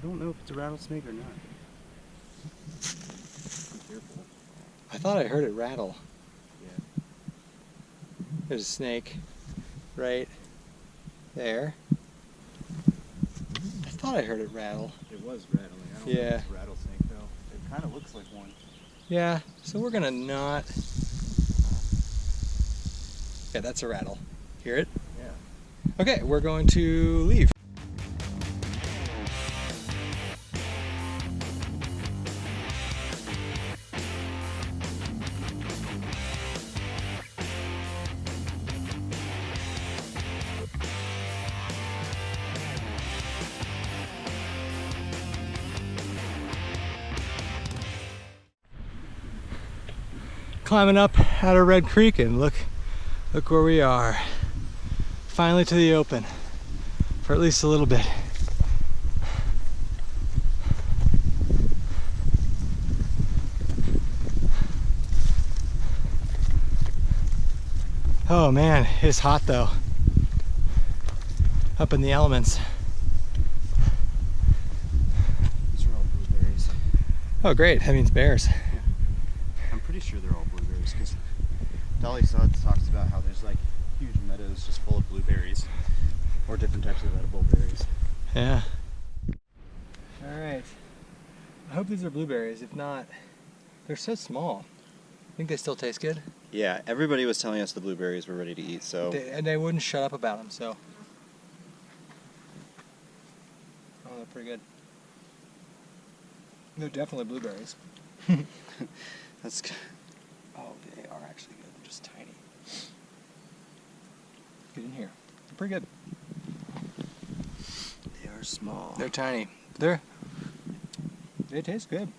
I don't know if it's a rattlesnake or not. Be careful. I thought I heard it rattle. Yeah. There's a snake right there. I thought I heard it rattle. It was rattling. I don't know if it's a rattlesnake though. It kind of looks like one. Yeah, so we're gonna not. Yeah, that's a rattle. Hear it? Yeah. Okay, we're going to leave. Climbing up out of Red Creek, and look where we are. Finally to the open, for at least a little bit. Oh man, it's hot though. Up in the elements. These are all blueberries. Oh great, that means bears. I'm pretty sure they're all blueberries because Dolly Sods talks about how there's like huge meadows just full of blueberries or different types of edible berries. Yeah. All right. I hope these are blueberries. If not, they're so small. Think they still taste good? Yeah, everybody was telling us the blueberries were ready to eat, so. And they wouldn't shut up about them, so. Oh, they're pretty good. They're definitely blueberries. That's good. Oh, they are actually good. They're just tiny. Get in here. They're pretty good. They are small. They're tiny. They taste good.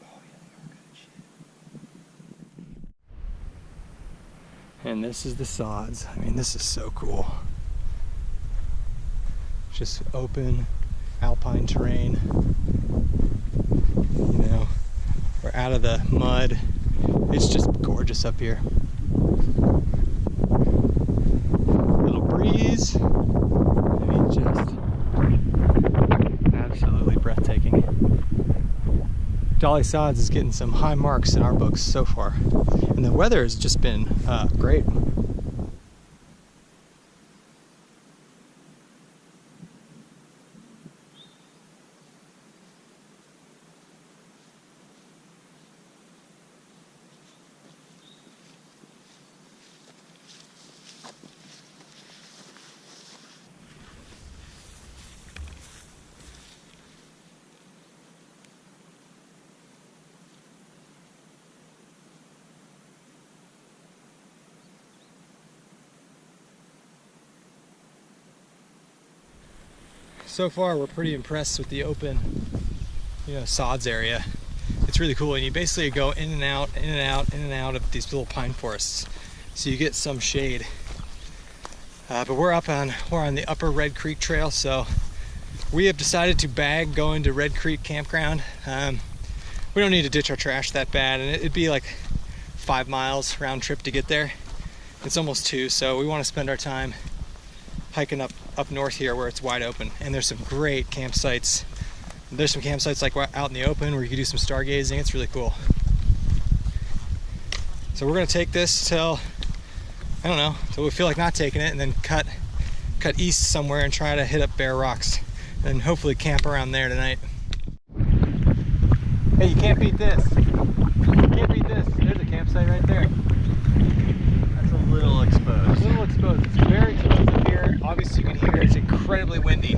Oh, yeah, they are good. Shit. And this is the Sods. I mean, this is so cool. Just open alpine terrain. You know, we're out of the mud. It's just gorgeous up here. Little breeze. I mean, just absolutely breathtaking. Dolly Sods is getting some high marks in our books so far. And the weather has just been great. So far, we're pretty impressed with the open, sods area. It's really cool, and you basically go in and out, in and out, in and out of these little pine forests, so you get some shade. But we're on the upper Red Creek Trail, so we have decided to bag going to Red Creek Campground. We don't need to ditch our trash that bad, and it'd be like 5 miles round trip to get there. It's almost 2, so we want to spend our time hiking up north here where it's wide open, and there's some great campsites. There's some campsites like out in the open where you can do some stargazing. It's really cool. So we're gonna take this till, I don't know, till we feel like not taking it, and then cut east somewhere and try to hit up Bear Rocks, and hopefully camp around there tonight. Hey, you can't beat this. You can't beat this. There's a campsite right there. That's a little exposed. A little exposed. It's very exposed up here. Obviously you can hear it's incredibly windy,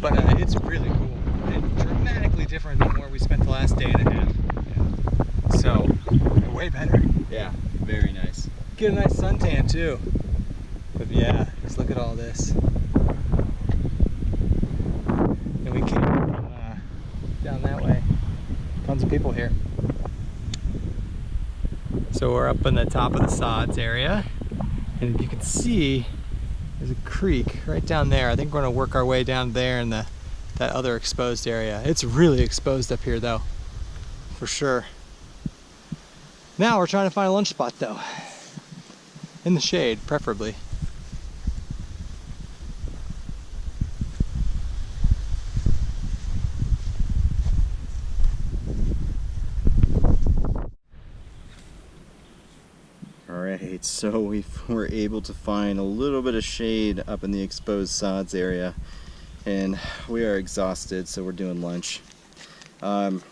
but it's really cool and dramatically different than where we spent the last day and a half. Yeah. So, way better. Yeah, very nice. Get a nice suntan too. But yeah, just look at all this. And we came from down that way. Tons of people here. So we're up on the top of the Sods area, and you can see there's a creek right down there. I think we're gonna work our way down there in that other exposed area. It's really exposed up here though, for sure. Now we're trying to find a lunch spot though, in the shade preferably. So we were able to find a little bit of shade up in the exposed sods area, and we are exhausted, so we're doing lunch.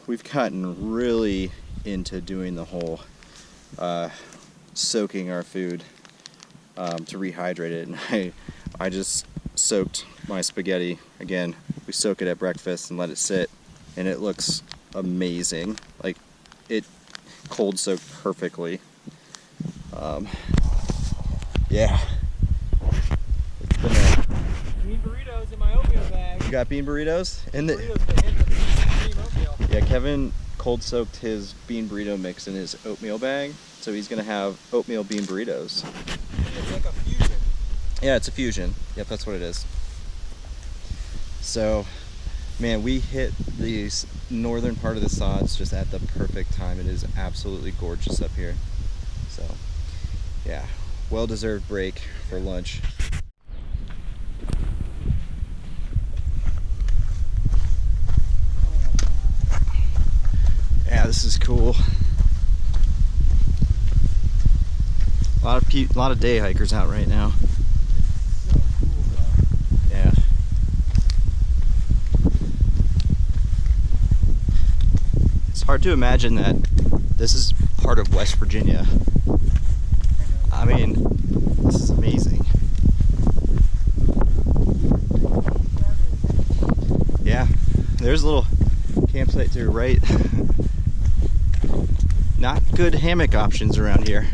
We've gotten really into doing the whole soaking our food to rehydrate it, and I just soaked my spaghetti. Again, we soak it at breakfast and let it sit, and it looks amazing. Like, it cold soaked perfectly. Yeah. It's been Bean burritos in my oatmeal bag. You got bean burritos? In the Burritos with a hint of cream oatmeal. Yeah, Kevin cold soaked his bean burrito mix in his oatmeal bag, so he's gonna have oatmeal bean burritos. It's like a fusion. Yeah, it's a fusion. Yep, that's what it is. So, man, we hit the northern part of the Sods just at the perfect time. It is absolutely gorgeous up here. So, yeah, well-deserved break for lunch. Yeah, this is cool. A lot of day hikers out right now. It's so cool, bro. Yeah. It's hard to imagine that this is part of West Virginia. I mean, this is amazing. Yeah, there's a little campsite to your right. Not good hammock options around here.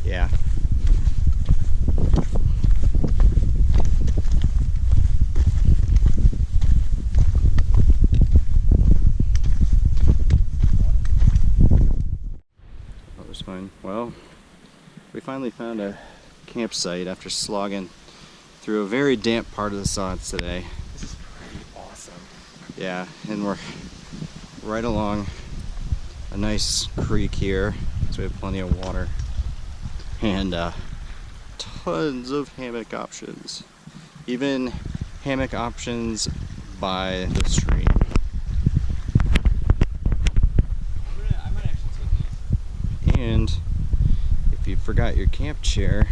Yeah. That was fine. Well, we finally found a campsite after slogging through a very damp part of the Sods today. This is pretty awesome. Yeah, and we're right along a nice creek here, so we have plenty of water and tons of hammock options, even hammock options by the stream. I might actually take these. And if you forgot your camp chair,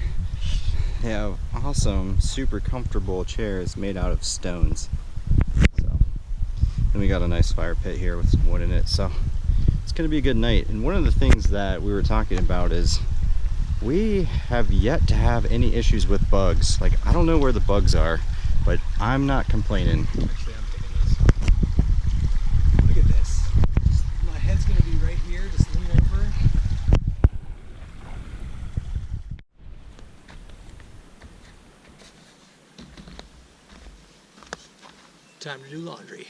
they have awesome, super comfortable chairs made out of stones. So, and we got a nice fire pit here with some wood in it, so it's gonna be a good night. And one of the things that we were talking about is we have yet to have any issues with bugs. Like, I don't know where the bugs are, but I'm not complaining. Actually, I'm taking these. Look at this. My head's gonna be right here. Just lean over. Time to do laundry.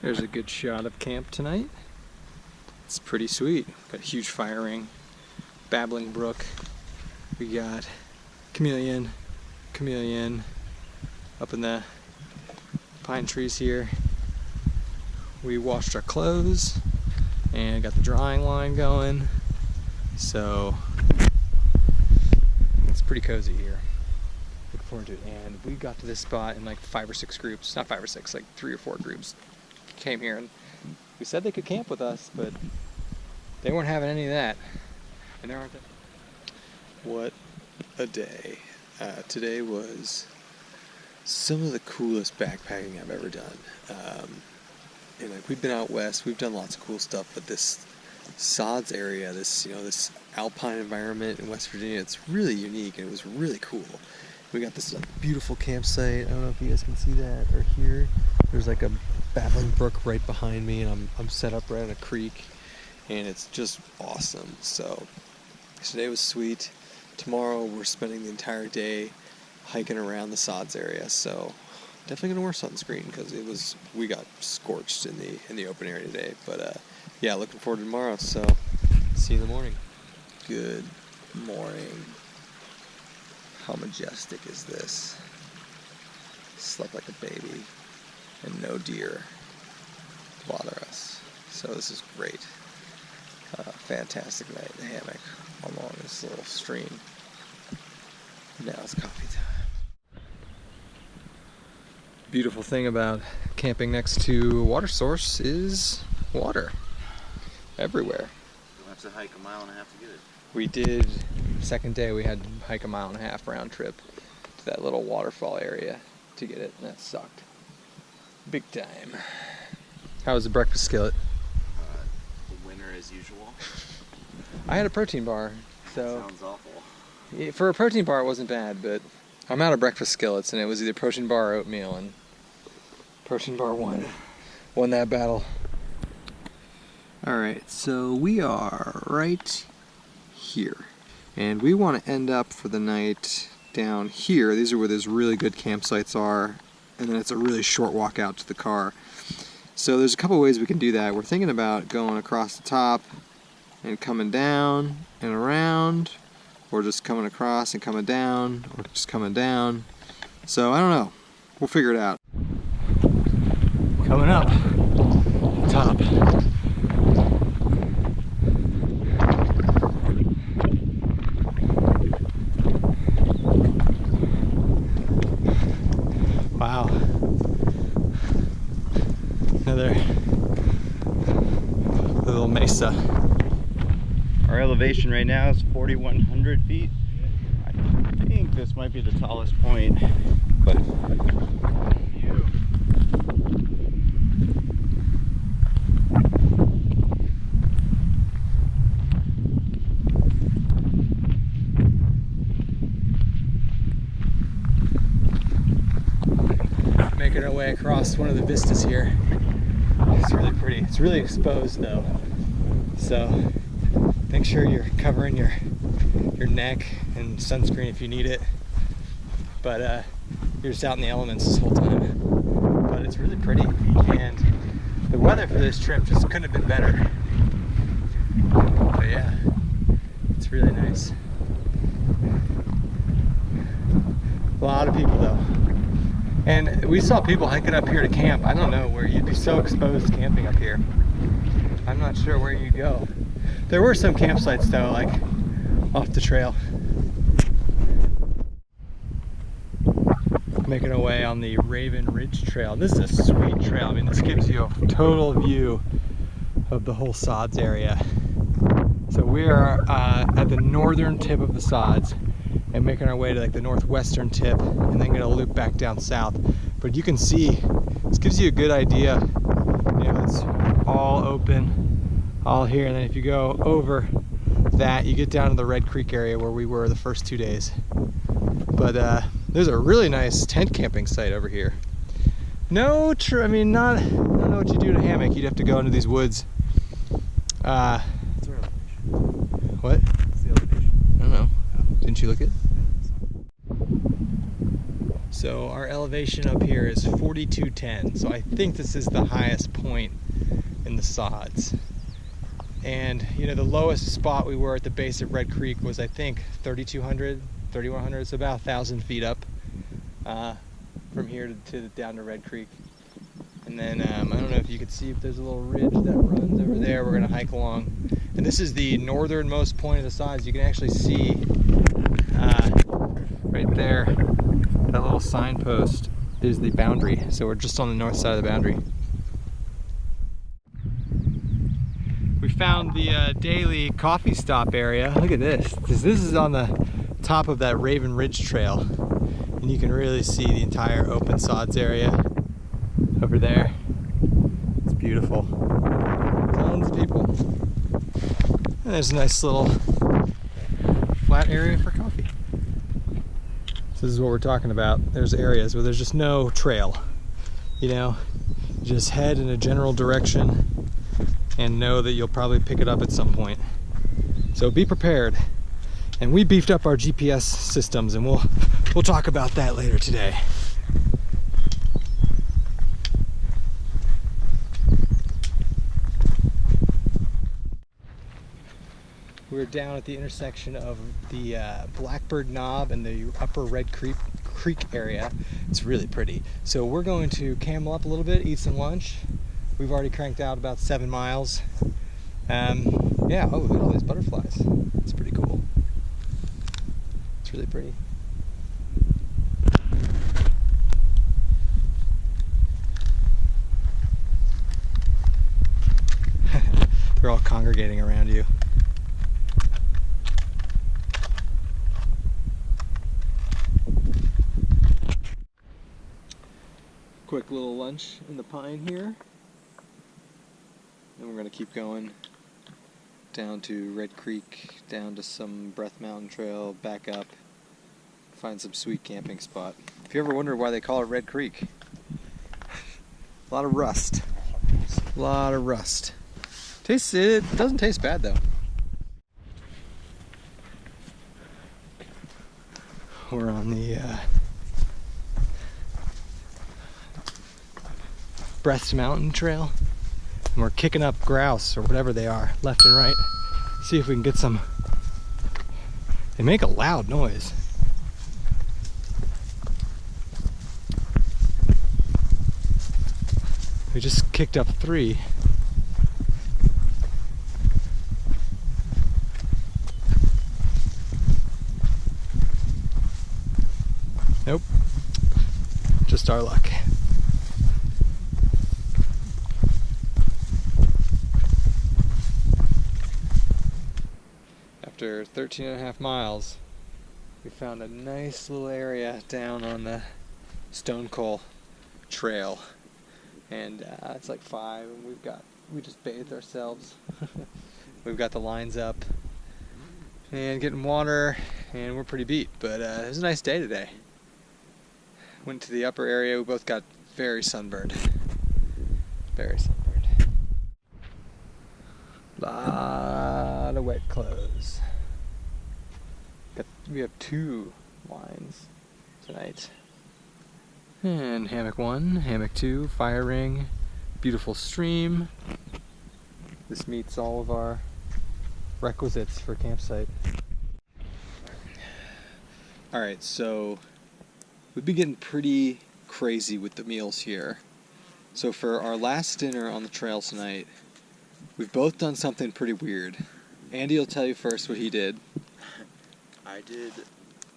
There's a good shot of camp tonight. It's pretty sweet. Got a huge fire ring, babbling brook. We got chameleon up in the pine trees here. We washed our clothes and got the drying line going. So it's pretty cozy here. Looking forward to it. And we got to this spot in like 5 or 6 groups. Not 5 or 6, like 3 or 4 groups came here, and we said they could camp with us, but they weren't having any of that. And there aren't they? What a day. Today was some of the coolest backpacking I've ever done. And like, we've been out west, we've done lots of cool stuff, but this Sods area, this alpine environment in West Virginia, it's really unique, and it was really cool. We got this beautiful campsite. I don't know if you guys can see that or hear. There's like a babbling brook right behind me, and I'm set up right on a creek, and it's just awesome. So today was sweet. Tomorrow we're spending the entire day hiking around the Sods area. So definitely gonna wear sunscreen because we got scorched in the open area today. But yeah, looking forward to tomorrow. So see you in the morning. Good morning. How majestic is this? Slept like a baby, and no deer bother us. So this is great. Fantastic night in the hammock along this little stream. Now it's coffee time. Beautiful thing about camping next to a water source is water everywhere. You'll have to hike a mile and a half to get it. We did, second day we had to hike a mile and a half round trip to that little waterfall area to get it, and that sucked. Big time. How was the breakfast skillet? The winner as usual. I had a protein bar, so... Sounds awful. For a protein bar it wasn't bad, but I'm out of breakfast skillets, and it was either protein bar or oatmeal, and protein bar won that battle. Alright, so we are right here, and we want to end up for the night down here. These are where those really good campsites are, and then it's a really short walk out to the car. So there's a couple ways we can do that. We're thinking about going across the top and coming down and around, or just coming across and coming down, or just coming down. So I don't know. We'll figure it out. Coming up top. Wow. Another little mesa. Our elevation right now is 4,100 feet. I think this might be the tallest point, but making our way across one of the vistas here. It's really pretty. It's really exposed though, so make sure you're covering your neck and sunscreen if you need it. But you're just out in the elements this whole time. But it's really pretty, and the weather for this trip just couldn't have been better. But yeah, it's really nice. A lot of people though. And we saw people hiking up here to camp. I don't know where you'd be so exposed camping up here. I'm not sure where you'd go. There were some campsites though, like off the trail. Making our way on the Raven Ridge Trail. This is a sweet trail. I mean, this gives you a total view of the whole Sods area. So we are at the northern tip of the Sods, and making our way to like the northwestern tip, and then gonna loop back down south. But you can see, this gives you a good idea. You know, it's all open, all here, and then if you go over that, you get down to the Red Creek area where we were the first 2 days. But there's a really nice tent camping site over here. No, I mean, I don't know what you do in a hammock. You'd have to go into these woods. What's our elevation? What? What's the elevation? I don't know. Didn't you look at it? So our elevation up here is 4210. So I think this is the highest point in the Sods. And you know, the lowest spot we were at the base of Red Creek was, I think, 3,200, 3,100. It's about 1,000 feet up from here to down to Red Creek. And then I don't know if you can see if there's a little ridge that runs over there. We're gonna hike along. And this is the northernmost point of the Sods. You can actually see right there, that little signpost is the boundary. So we're just on the north side of the boundary. We found the daily coffee stop area. Look at this. This is on the top of that Raven Ridge Trail. And you can really see the entire open Sods area over there. It's beautiful. Tons of people. And there's a nice little flat area for coffee. So this is what we're talking about. There's areas where there's just no trail. You know, you just head in a general direction and know that you'll probably pick it up at some point. So be prepared. And we beefed up our GPS systems, and we'll we'll talk about that later today. We're down at the intersection of the Blackbird Knob and the upper Red Creek area. It's really pretty. So we're going to camel up a little bit, eat some lunch. We've already cranked out about 7 miles. Yeah, oh, look at all these butterflies. It's pretty cool. It's really pretty. They're all congregating around you. Quick little lunch in the pine here. Then we're going to keep going down to Red Creek, down to some Breath Mountain Trail, back up, find some sweet camping spot. If you ever wonder why they call it Red Creek, a lot of rust. A lot of rust. It doesn't taste bad though. We're on the Breath Mountain Trail, and we're kicking up grouse or whatever they are, left and right. See if we can get some. They make a loud noise. We just kicked up 3. Nope. Just our luck. After 13.5 miles, we found a nice little area down on the Stone Coal Trail, and it's like 5, and we just bathed ourselves. We've got the lines up and getting water, and we're pretty beat, but it was a nice day today. Went to the upper area. We both got very sunburned. Very sunburned. Lot of wet clothes. We have 2 lines tonight. And hammock 1, hammock 2, fire ring, beautiful stream. This meets all of our requisites for campsite. Alright, so we've been getting pretty crazy with the meals here. So for our last dinner on the trail tonight, we've both done something pretty weird. Andy will tell you first what he did. I did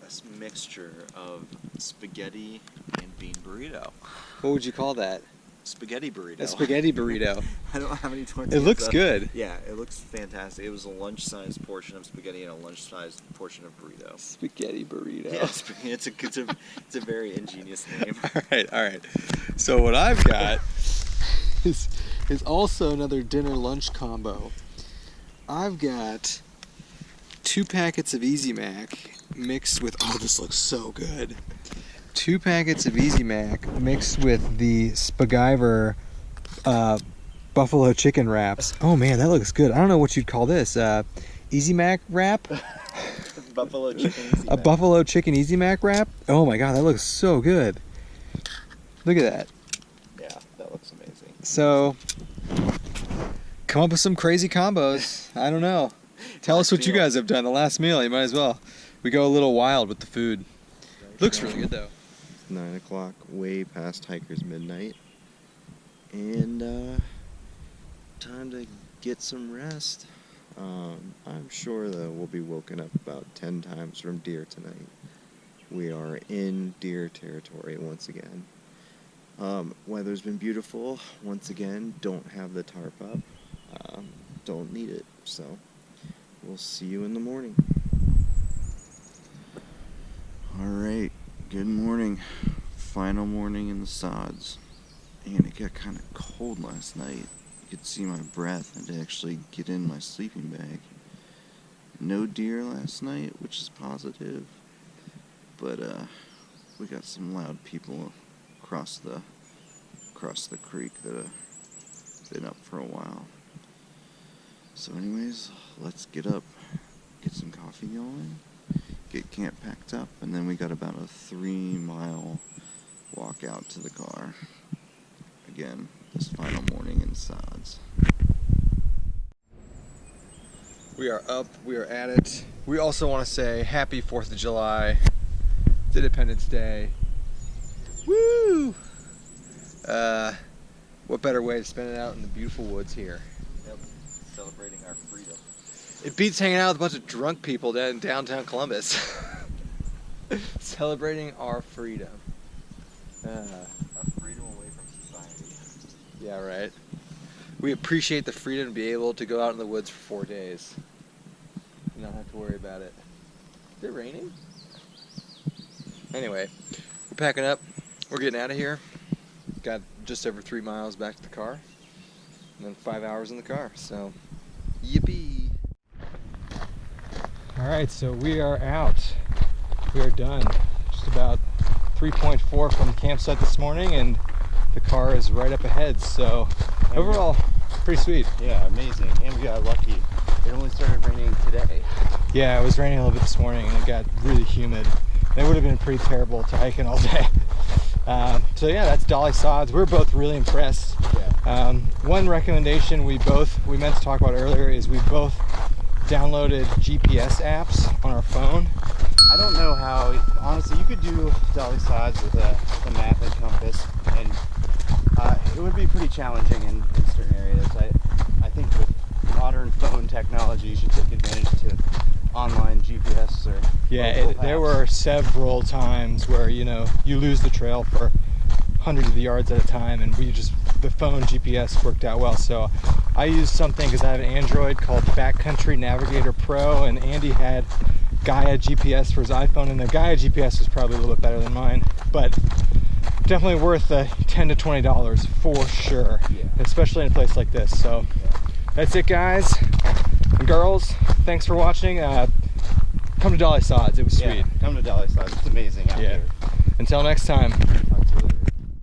a mixture of spaghetti and bean burrito. What would you call that? Spaghetti burrito. A spaghetti burrito. I don't have any tortillas. It looks good. Yeah, it looks fantastic. It was a lunch-sized portion of spaghetti and a lunch-sized portion of burrito. Spaghetti burrito. Yeah, it's a very ingenious name. All right. So what I've got is also another dinner-lunch combo. I've got 2 packets of Easy Mac mixed with, oh, this looks so good. 2 packets of Easy Mac mixed with the Spaguyver buffalo chicken wraps. Oh man, that looks good. I don't know what you'd call this. Easy Mac wrap? Buffalo chicken Easy Mac. A buffalo chicken Easy Mac wrap? Oh my god, that looks so good. Look at that. Yeah, that looks amazing. So, come up with some crazy combos. I don't know. Tell us what you guys have done. The last meal, you might as well. We go a little wild with the food. Looks really good though. 9 o'clock, way past hiker's midnight. And time to get some rest. I'm sure that we'll be woken up about 10 times from deer tonight. We are in deer territory once again. Weather's been beautiful. Once again, don't have the tarp up. Don't need it, so we'll see you in the morning. Alright, good morning. Final morning in the sods. And it got kind of cold last night. You could see my breath. I had to actually get in my sleeping bag. No deer last night, which is positive. But we got some loud people across the creek that have been up for a while. So anyways, let's get up, get some coffee going, get camp packed up, and then we got about a 3-mile walk out to the car. Again, this final morning in Sods. We are up, we are at it. We also want to say happy 4th of July. It's Independence Day. Woo! What better way to spend it out in the beautiful woods here? Yep, celebrating our freedom. It beats hanging out with a bunch of drunk people down in downtown Columbus. Celebrating our freedom. Our freedom away from society. Yeah, right. We appreciate the freedom to be able to go out in the woods for 4 days and not have to worry about it. Is it raining? Anyway, we're packing up. We're getting out of here. Got just over 3 miles back to the car, and then 5 hours in the car. So, yippee! All right, so we are out. We are done. Just about 3.4 from the campsite this morning, and the car is right up ahead. So, overall, pretty sweet. Yeah, amazing. And we got lucky. It only started raining today. Yeah, it was raining a little bit this morning, and it got really humid. It would have been pretty terrible to hike in all day. So yeah, that's Dolly Sods. We're both really impressed. Yeah. One recommendation we meant to talk about earlier is we both downloaded GPS apps on our phone. I don't know how, honestly, you could do Dolly Sods with a map and compass, and it would be pretty challenging in certain areas. I think with modern phone technology, you should take advantage to online GPS or there were several times where you lose the trail for hundreds of yards at a time, and the phone GPS worked out well. So I used something because I have an Android called Backcountry Navigator Pro, and Andy had Gaia GPS for his iPhone, and the Gaia GPS was probably a little bit better than mine, but definitely worth the $10 to $20 for sure, especially in a place like this. So that's it, guys and girls. Thanks for watching. Come to Dolly Sods. It was sweet. Come to Dolly Sods. It's amazing out here. Until next time.